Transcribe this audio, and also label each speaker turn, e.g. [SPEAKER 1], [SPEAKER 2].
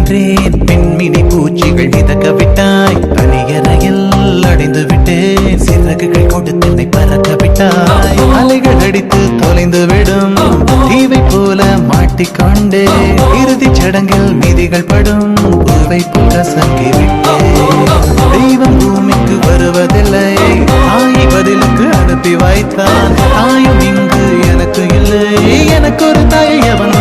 [SPEAKER 1] நின்றேன். பெண்மினி பூச்சிகள் மிதக்க விட்டாய். தனியறையில் அடைந்து விட்டேன். சிறகுகள் கொடுத்து என்னை பறக்க விட்டாய். அலைகள் அடித்து தொலைந்து விடும் தீவை போல மாட்டிக்கொண்டே. இறுதிச் சடங்கில் மீதிகள் படும் பூவை போல சங்கி விட்டேன். தெய்வம் பூமிக்கு வருவதில்லை. தாயை பதிலுக்கு அனுப்பி வைத்தான். தாயும் இங்கு எனக்கு இல்லை. எனக்கு ஒரு தாயை அவன்